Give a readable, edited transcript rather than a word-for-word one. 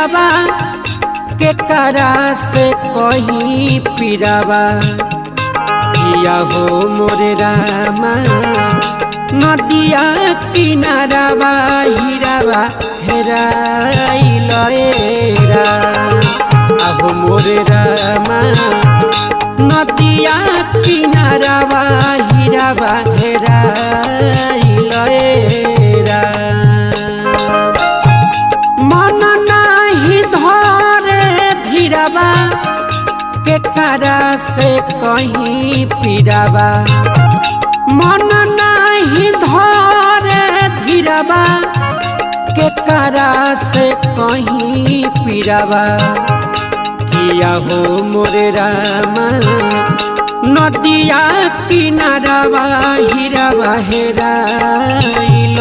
हीराबा के करा से कहीं पीराबा किया हो मोरे रामा नदिया किनाराबा हीराबा हेराइल आहो मोरे रामा नदिया किनाराबा हीराबा हेराइल मन नाही धरे धीराबा के करा से कहीं पीराबा मन नाही धरे धीराबा के करा से कहीं पीराबा किया हो मोरे रामा नदिया किनाराबा हीराबा हेराइल।